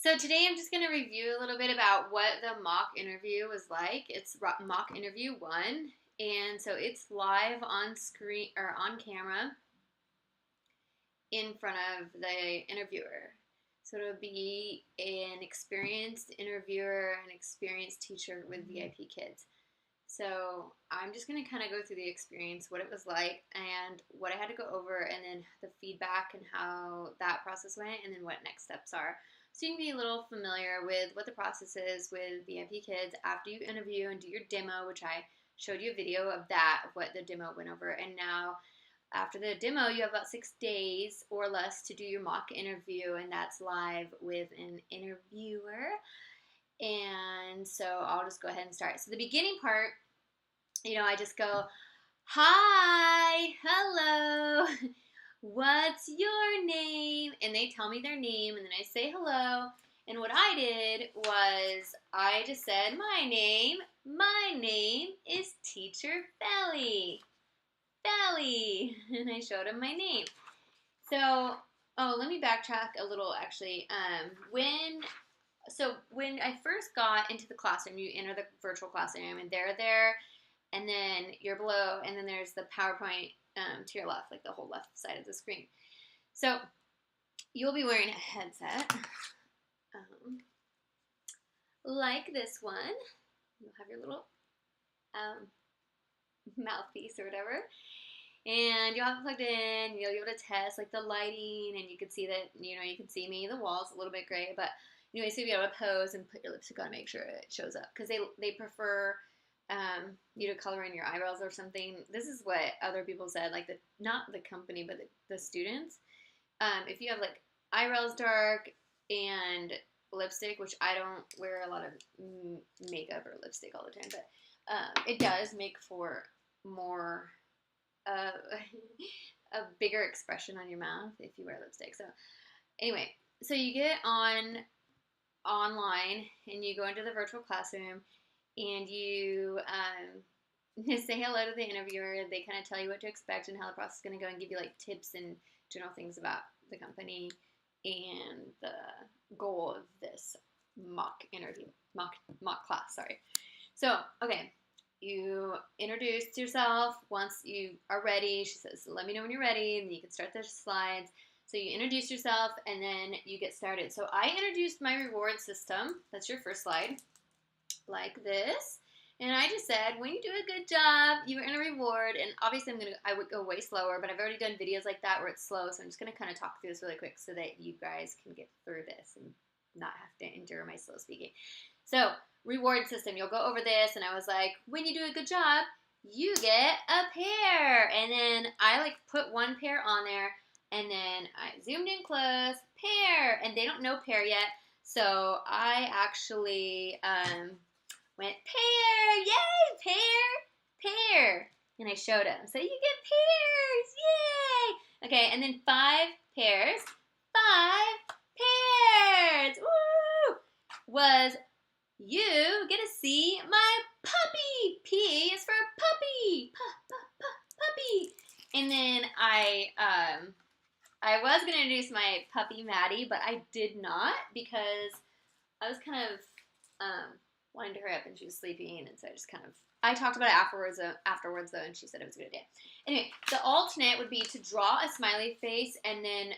So today I'm just going to review a little bit about what the mock interview was like. It's mock interview 1, and so it's live on screen or on camera in front of the interviewer. So it'll be an experienced interviewer, an experienced teacher with VIPKID. So I'm just going to kind of go through the experience, what it was like, and what I had to go over, and then the feedback and how that process went, and then what next steps are. So you can be a little familiar with what the process is with VIPKID after you interview and do your demo, which I showed you a video of that, of what the demo went over. And now after the demo, you have about 6 days or less to do your mock interview, and that's live with an interviewer. And so I'll just go ahead and start. So the beginning part, I just go, hi, hello, what's your name? And they tell me their name, and then I say hello. And what I did was I just said, my name is Teacher Belly. And I showed him my name. So, let me backtrack a little, actually. When I first got into the classroom, you enter the virtual classroom, and they're there, and then you're below, and then there's the PowerPoint to your left, like the whole left side of the screen. So you'll be wearing a headset, like this one. You'll have your little mouthpiece or whatever, and you'll have it plugged in. You'll be able to test like the lighting, and you can see that, you can see me. The wall's a little bit gray, but anyway, so you'll be able to pose and put your lipstick on to make sure it shows up, because they prefer you to color in your eyebrows or something. This is what other people said, like not the company, but the students. If you have like eyebrows dark and lipstick, which I don't wear a lot of makeup or lipstick all the time, but it does make for more a bigger expression on your mouth if you wear lipstick. So anyway, so you get online and you go into the virtual classroom, and you say hello to the interviewer. They kind of tell you what to expect and how the process is going to go, and give you like tips and general things about the company and the goal of this mock class. Sorry. So, okay, you introduce yourself. Once you are ready, she says, let me know when you're ready, and you can start the slides. So you introduce yourself, and then you get started. So I introduced my reward system. That's your first slide, like this. And I just said, when you do a good job, you earn a reward. And obviously I would go way slower, but I've already done videos like that where it's slow. So I'm just going to kind of talk through this really quick so that you guys can get through this and not have to endure my slow speaking. So reward system, you'll go over this. And I was like, when you do a good job, you get a pear. And then I put one pear on there. And then I zoomed in close, Pear, and they don't know Pear yet, so I actually went, Pear, yay, Pear, and I showed them. So you get pears, yay! Okay, and then 5 pears, woo! Was you get to see my puppy. P is for puppy, puppy. And then I was going to introduce my puppy, Maddie, but I did not, because I was kind of wanting to hurry up, and she was sleeping, and so I talked about it afterwards, though, and she said it was a good idea. Anyway, the alternate would be to draw a smiley face, and then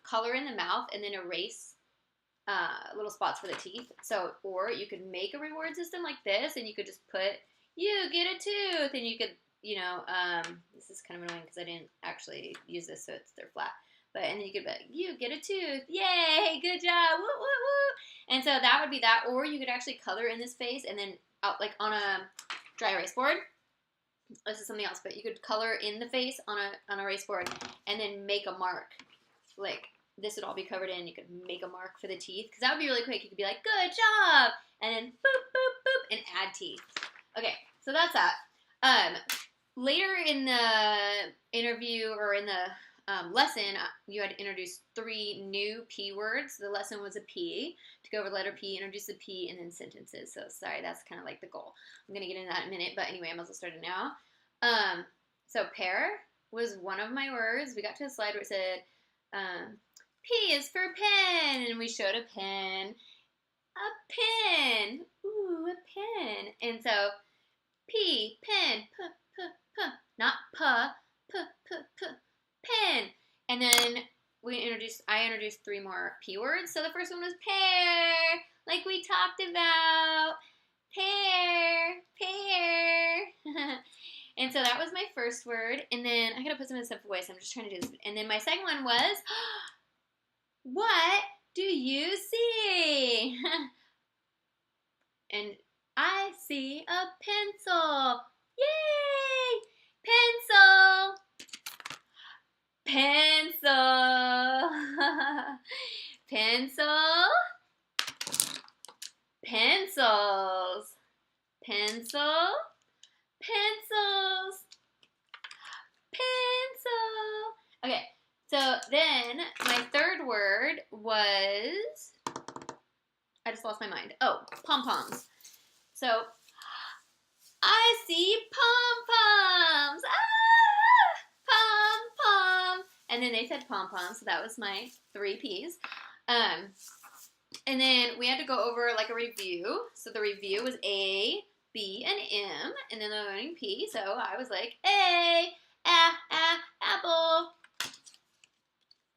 color in the mouth, and then erase little spots for the teeth. So, or you could make a reward system like this, and you could just put, you get a tooth, and you could, this is kind of annoying because I didn't actually use this, so they're flat. And then you could be like, you get a tooth. Yay, good job. Woo, woo, woo. And so that would be that. Or you could actually color in this face, and then on a dry erase board. This is something else, but you could color in the face on a erase board, and then make a mark. Like, this would all be covered in. You could make a mark for the teeth, because that would be really quick. You could be like, good job. And then boop, boop, boop, and add teeth. Okay, so that's that. Later in the interview, or in the lesson, you had to introduce 3 new P words. The lesson was a P. To go over the letter P, introduce the P, and then sentences. So sorry, that's kind of like the goal. I'm going to get into that in a minute, but anyway, I might as well start it now. So pear was one of my words. We got to a slide where it said, P is for pen, and we showed a pen. a pen. Ooh, a pen. And so P, pen, not pen. And then I introduced 3 more P words. So the first one was pear, like we talked about. Pear. And so that was my first word. And then I gotta put some of this stuff away, so I'm just trying to do this. And then my second one was, what do you see? And I see a pencil. Yay! Pencil. Pencil. Pencils. Pencil. Pencils. Pencil. Okay, so then my third word was, I just lost my mind. Oh, pom-poms. So, I see pom-poms. Pom-pom. And then they said pom-poms, so that was my 3 P's. And then we had to go over like a review. So the review was A, B, and M, and then the learning P. So I was like, A, apple.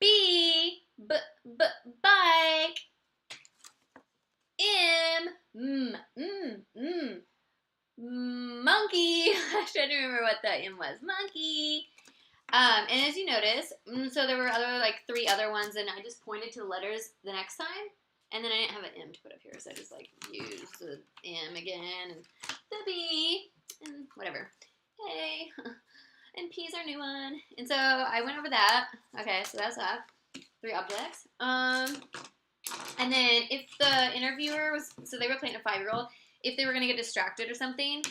B, bike. M, monkey. I should remember what the M was. Monkey. And as you notice, so there were like 3 other ones, and I just pointed to the letters the next time, and then I didn't have an M to put up here, so I just like used the M again, and the B, and whatever. Hey, and P's our new one, and so I went over that. Okay, so that's that. 3 objects. And then if the interviewer was, so they were playing a 5-year-old, if they were gonna get distracted or something,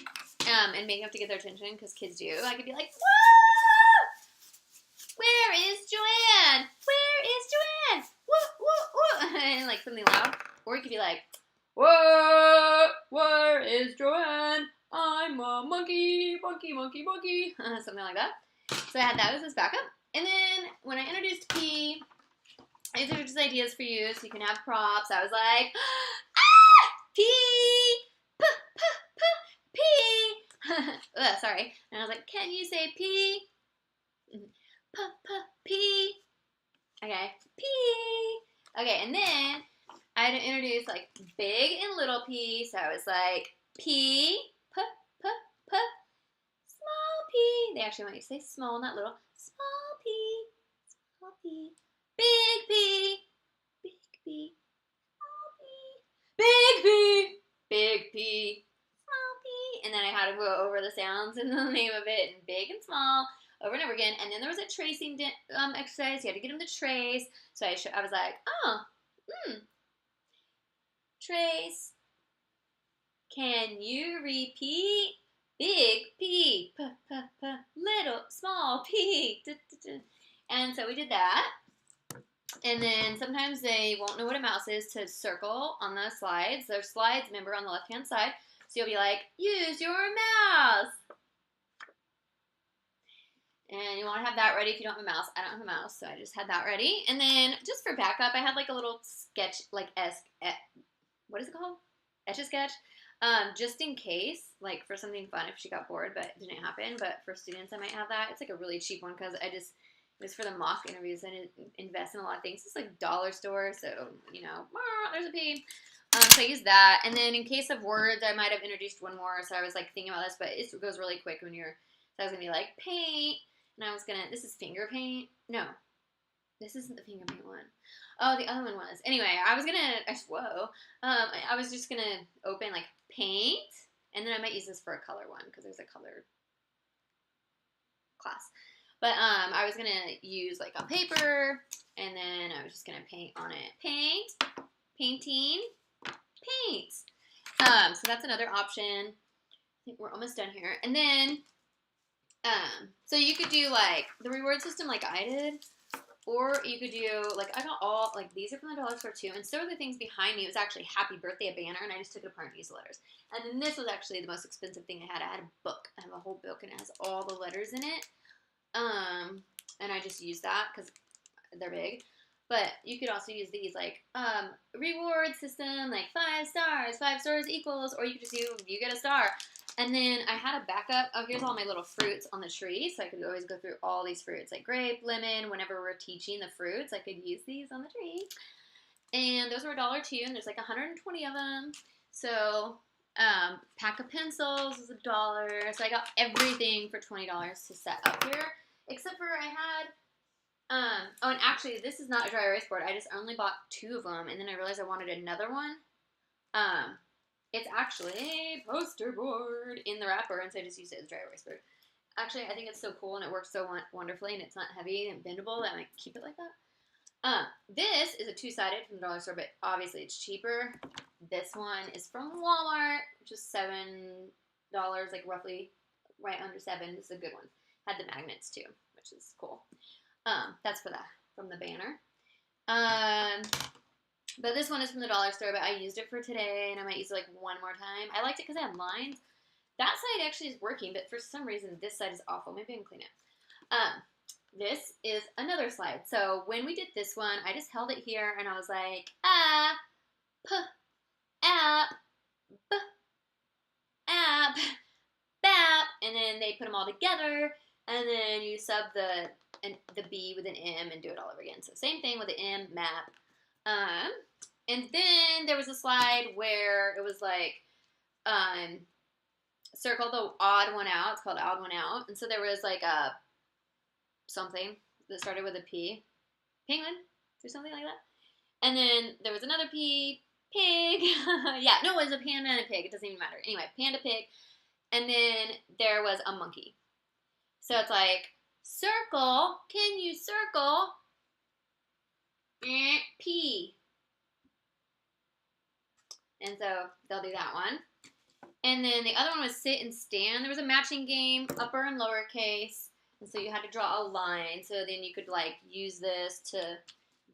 and maybe have to get their attention, because kids do, I could be like, whoa! Where is Joanne? Where is Joanne? Woo, woo, woo. And like something loud. Or you could be like, whoa, where is Joanne? I'm a monkey, monkey. Something like that. So I had that as this backup. And then when I introduced P, these are just ideas for you so you can have props. I was like, P, P. Sorry. And I was like, can you say P? P. Okay, P. Okay, and then I had to introduce like big and little P. So I was like P, small P. They actually want you to say small, not little. Small P, small P. Big P, big P, small P. Big P, big P, small P. And then I had to go over the sounds and the name of it, and big and small, over and over again. And then there was a tracing exercise. You had to get them to trace. So I was like, trace. Can you repeat? Big P, little, small P. And so we did that. And then sometimes they won't know what a mouse is to circle on the slides. There's slides, remember, on the left-hand side. So you'll be like, use your mouse. And you want to have that ready if you don't have a mouse. I don't have a mouse, so I just had that ready. And then just for backup, I had like a little sketch, like what is it called? Etch-a-sketch. Just in case, like for something fun if she got bored, but it didn't happen. But for students, I might have that. It's like a really cheap one because it was for the mock interviews. I didn't invest in a lot of things. It's like dollar store, so, you know, there's a P. So I used that. And then in case of words, I might have introduced one more. So I was like thinking about this, but it goes really quick when so I was going to be like paint. And I was going to, this is finger paint. No, this isn't the finger paint one. Oh, the other one was. Anyway, I was going to, I was just going to open like paint. And then I might use this for a color one because there's a color class. But I was going to use like on paper. And then I was just going to paint on it. Paint, painting, paint. So that's another option. I think we're almost done here. And then, so you could do like the reward system like I did, or you could do like, I got all, like these are from the dollar store too, and so are the things behind me. It was actually happy birthday, a banner, and I just took it apart and used the letters. And then this was actually the most expensive thing I had. I had a book. I have a whole book and it has all the letters in it. And I just used that because they're big. But you could also use these like reward system, like 5 stars, 5 stars equals, or you could just do you get a star. And then I had a backup. Oh, here's all my little fruits on the tree, so I could always go through all these fruits, like grape, lemon. Whenever we're teaching the fruits, I could use these on the tree. And those were $1 too, and there's like 120 of them. So pack of pencils was $1. So I got everything for $20 to set up here, except for I had. Oh, and actually, this is not a dry erase board. I just only bought 2 of them, and then I realized I wanted another one. It's actually a poster board in the wrapper, and so I just used it as a dry erase board. Actually, I think it's so cool, and it works so wonderfully, and it's not heavy and bendable that I might keep it like that. This is a 2-sided from the dollar store, but obviously it's cheaper. This one is from Walmart, which is $7, like roughly right under 7. This is a good one. Had the magnets too, which is cool. That's for that from the banner. But this one is from the dollar store, but I used it for today, and I might use it like one more time. I liked it because it had lines. That side actually is working, but for some reason this side is awful. Maybe I can clean it. This is another slide. So when we did this one, I just held it here, and I was like, bap, and then they put them all together, and then you sub the B with an M and do it all over again. So same thing with the M, map. And then there was a slide where it was like, circle the odd one out. It's called odd one out. And so there was like a something that started with a P. Penguin or something like that. And then there was another P. Pig. Yeah, no, it was a panda and a pig. It doesn't even matter. Anyway, panda, pig. And then there was a monkey. So it's like, circle, can you circle P? And so they'll do that one. And then the other one was sit and stand. There was a matching game, upper and lowercase. And so you had to draw a line. So then you could like use this to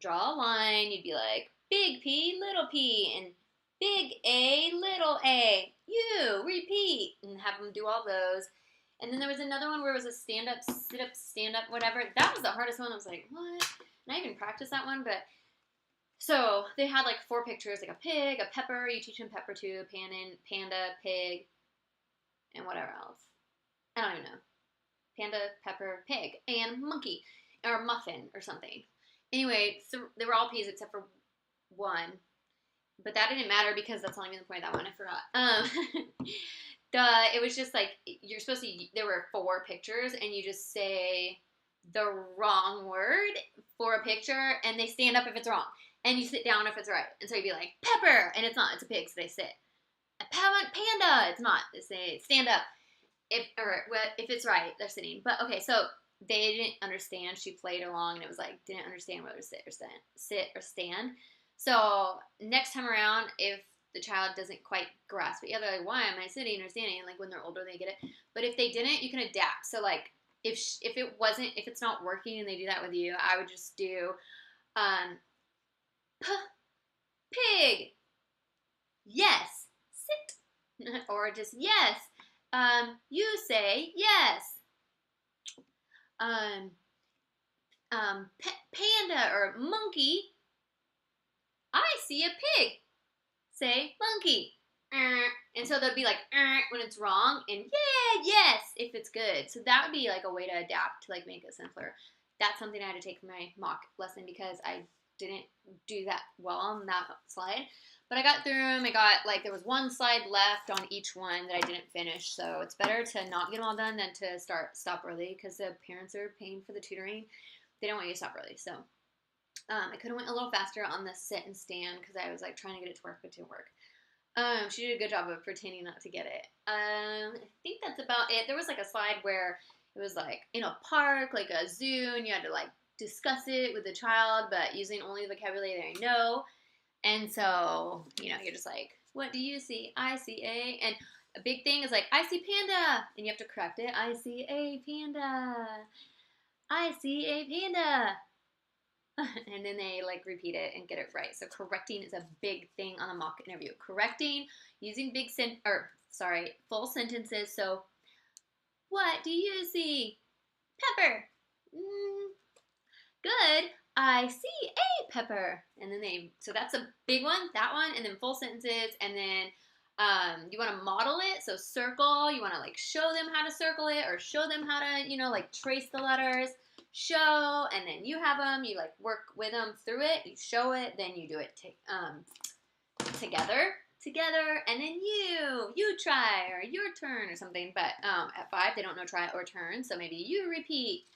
draw a line. You'd be like, big P, little p, and big A, little a. You, repeat. And have them do all those. And then there was another one where it was a stand up, sit up, stand up, whatever. That was the hardest one. I was like, what? And I even practiced that one, but so they had like 4 pictures, like a pig, a pepper. You teach them pepper too, panda, pig, and whatever else. I don't even know. Panda, pepper, pig, and monkey, or muffin, or something. Anyway, so they were all P's except for one, but that didn't matter because that's not even the point of that one. I forgot. It was just like you're supposed to. There were 4 pictures, and you just say the wrong word for a picture, and they stand up if it's wrong, and you sit down if it's right. And so you'd be like pepper, and it's not. It's a pig, so they sit. A panda, it's not. They say stand up. If it's right, they're sitting. But okay, so they didn't understand. She played along, and it was like didn't understand whether to sit or stand. So next time around, if the child doesn't quite grasp it, yeah, they're like, why am I sitting or standing? And like when they're older, they get it. But if they didn't, you can adapt. So like if it's not working and they do that with you, I would just do pig, yes, sit, or just yes. You say yes. Panda or monkey. I see a pig. Say monkey. And so they'll be like when it's wrong, and yeah, yes if it's good. So that would be like a way to adapt to like make it simpler. That's something I had to take from my mock lesson because I didn't do that well on that slide. But I got through them. I got like there was 1 slide left on each one that I didn't finish. So it's better to not get them all done than to stop early because the parents are paying for the tutoring. They don't want you to stop early. So I could have went a little faster on the sit and stand because I was like trying to get it to work, but it didn't work. She did a good job of pretending not to get it. I think that's about it. There was like a slide where it was like in a park, like a zoo, and you had to like discuss it with the child, but using only the vocabulary they know. And so, you're just like, what do you see? I see a. And a big thing is like, I see panda. And you have to correct it. I see a panda. I see a panda. And then they like repeat it and get it right. So correcting is a big thing on a mock interview. Correcting, using full sentences. So, what do you see? Pepper. Good. I see a pepper. And then so that's a big one, that one, and then full sentences, and then you want to model it, so circle, you want to like show them how to circle it, or show them how to, like trace the letters, show, and then you have them, you like work with them through it, you show it, then you do it together, and then you try, or your turn, or something. But at 5, they don't know try or turn, so maybe you repeat.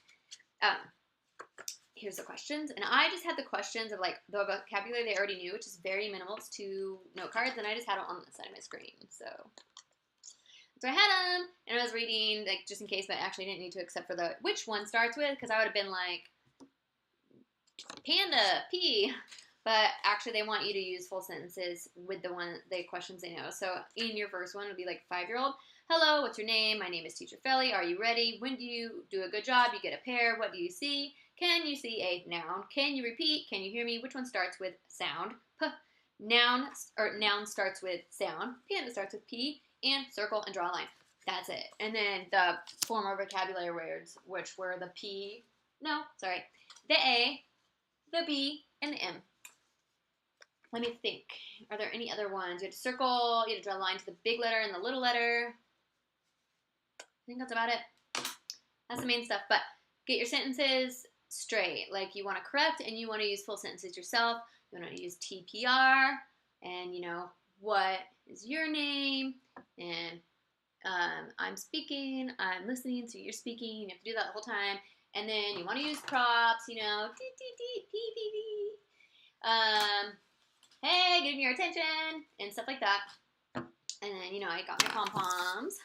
Here's the questions, and I just had the questions of like the vocabulary they already knew, which is very minimal. It's 2 note cards, and I just had it on the side of my screen. So I had them, and I was reading, like, just in case, but actually didn't need to, except for the which one starts with, because I would have been like panda, P. But actually, they want you to use full sentences with the questions they know. So in your first one, it would be like 5-year-old. Hello, what's your name? My name is Teacher Felly. Are you ready? When do you do a good job? You get a pear. What do you see? Can you see a noun? Can you repeat? Can you hear me? Which one starts with sound? P. Noun starts with sound. Panda starts with P. And circle and draw a line. That's it. And then the former vocabulary words, which were the A, the B, and the M. Let me think. Are there any other ones? You have to circle, you have to draw a line to the big letter and the little letter. I think that's about it. That's the main stuff. But get your sentences straight. Like, you want to correct and you want to use full sentences yourself. You want to use TPR and, what is your name? And I'm speaking, I'm listening, so you're speaking. You have to do that the whole time. And then you want to use props, hey, give me your attention, and stuff like that. And then, I got my pom-poms.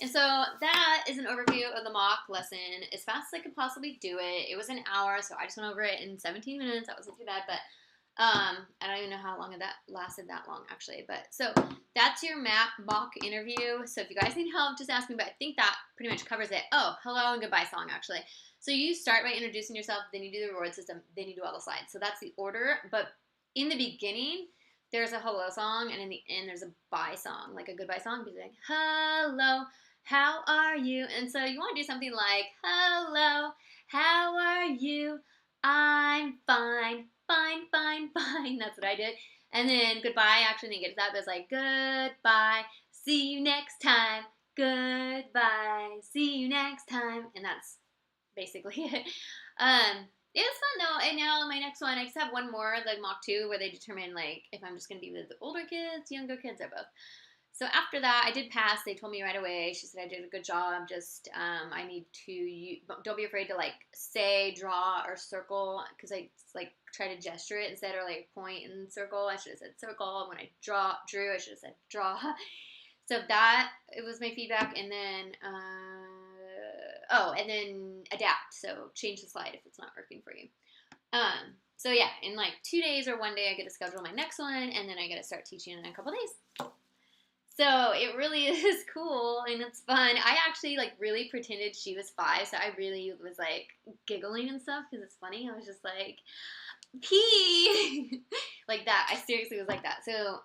And so that is an overview of the mock lesson as fast as I could possibly do it. It was an hour, so I just went over it in 17 minutes. That wasn't too bad, but I don't even know how long that lasted that long, actually. But so that's your mock interview. So if you guys need help, just ask me. But I think that pretty much covers it. Oh, hello and goodbye song, actually. So you start by introducing yourself, then you do the reward system, then you do all the slides. So that's the order. But in the beginning, there's a hello song, and in the end, there's a bye song, like a goodbye song. Be like, hello, how are you? And so you want to do something like, hello, how are you? I'm fine, fine. That's what I did. And then goodbye, actually didn't get to that, but it's like, goodbye, see you next time, goodbye, see you next time. And that's basically it. It was fun though, and now my next one, I just have one more, like mock 2, where they determine like if I'm just going to be with older kids, younger kids, or both. So after that, I did pass. They told me right away. She said I did a good job. Just I need to don't be afraid to like say, draw, or circle, because I like try to gesture it instead, or like point and circle. I should have said circle. When I drew, I should have said draw. So that, it was my feedback, and then and then adapt. So change the slide if it's not working for you. So yeah, in like 2 days or 1 day, I get to schedule my next one, and then I get to start teaching in a couple days. So it really is cool, and it's fun. I actually like really pretended she was 5, so I really was like giggling and stuff because it's funny. I was just like, P, like that. I seriously was like that. So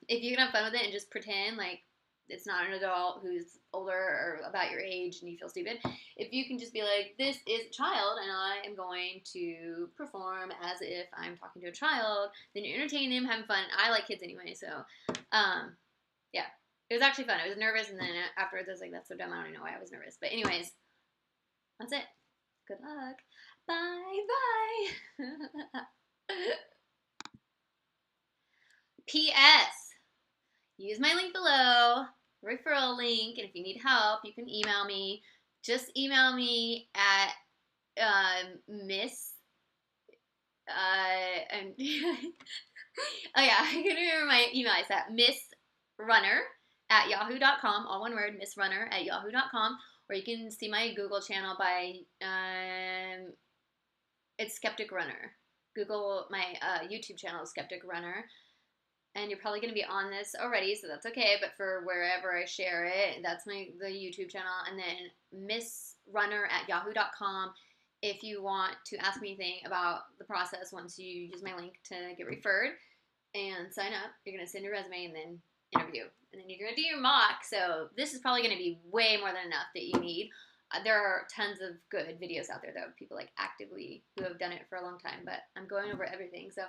if you can have fun with it and just pretend like it's not an adult who's older or about your age and you feel stupid, if you can just be like, this is a child and I am going to perform as if I'm talking to a child, then you're entertaining them, having fun. I like kids anyway, so yeah, it was actually fun. I was nervous, and then afterwards I was like, that's so dumb, I don't even know why I was nervous. But anyways, that's it. Good luck. Bye. P.S. Use my link below, referral link, and if you need help, you can email me. Just email me at Miss. Oh yeah, I can remember my email. It's at missrunner@yahoo.com. All one word, missrunner@yahoo.com. Or you can see my Google channel by it's Skeptic Runner. Google my YouTube channel is Skeptic Runner. And you're probably going to be on this already, so that's okay. But for wherever I share it, that's the YouTube channel. And then missrunner@yahoo.com if you want to ask me anything about the process once you use my link to get referred and sign up. You're going to send your resume and then interview. And then you're going to do your mock. So this is probably going to be way more than enough that you need. there are tons of good videos out there though, people like actively who have done it for a long time, but I'm going over everything. So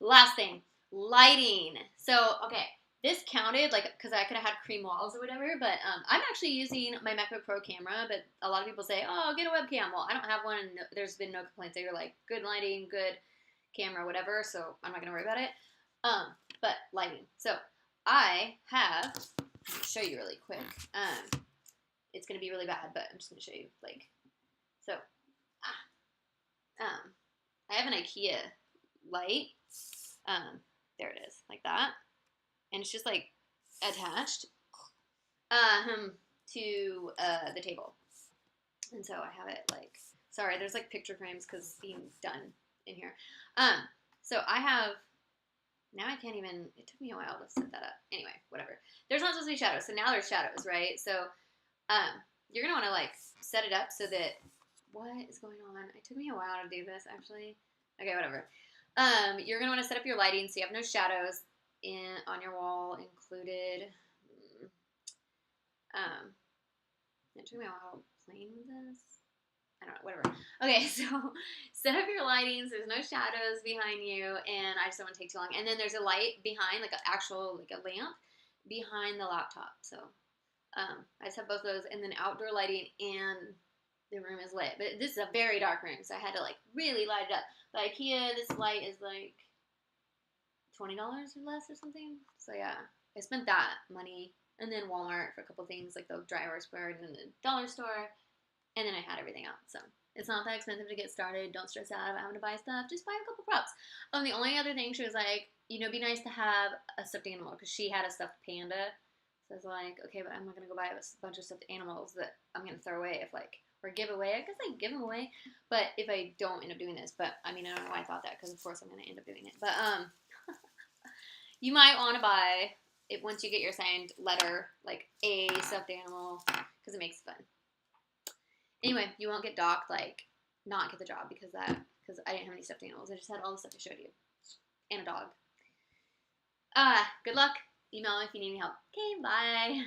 last thing, lighting. So, okay, this counted, like, because I could have had cream walls or whatever, but I'm actually using my MacBook Pro camera, but a lot of people say, oh, get a webcam. Well, I don't have one, and there's been no complaints. They were like, good lighting, good camera, whatever, so I'm not going to worry about it. But lighting. So I have, let me show you really quick. It's going to be really bad, but I'm just going to show you, like, so, I have an IKEA light. There it is, like that. And it's just like attached to the table. And so I have it like, sorry, there's like picture frames because being done in here. So I have, now I can't even, it took me a while to set that up. Anyway, whatever. There's not supposed to be shadows, so now there's shadows, right? So you're going to want to like set it up so that, what is going on? It took me a while to do this actually. Okay, whatever. You're going to want to set up your lighting so you have no shadows on your wall included. It took me a while playing with this. I don't know, whatever. Okay, so set up your lighting so there's no shadows behind you, and I just don't want to take too long. And then there's a light behind, like an actual, like a lamp behind the laptop. So I just have both those, and then outdoor lighting, and the room is lit. But this is a very dark room, so I had to like really light it up. But IKEA, this light is like $20 or less or something. So yeah, I spent that money, and then Walmart for a couple things like the dry erase board, and then the dollar store, and then I had everything else. So it's not that expensive to get started. Don't stress out about having to buy stuff. Just buy a couple props. The only other thing, she was like, you know, it'd be nice to have a stuffed animal, because she had a stuffed panda. So I was like, okay, but I'm not gonna go buy a bunch of stuffed animals that I'm gonna throw away if like, or give away. I guess I give them away, but if I don't end up doing this, but I mean, I don't know why I thought that, because of course I'm gonna end up doing it. But you might want to buy it once you get your signed letter, like a stuffed animal, because it makes it fun. Anyway, you won't get docked, like, not get the job because I didn't have any stuffed animals. I just had all the stuff I showed you. And a dog. Good luck. Email me if you need any help. Okay, bye.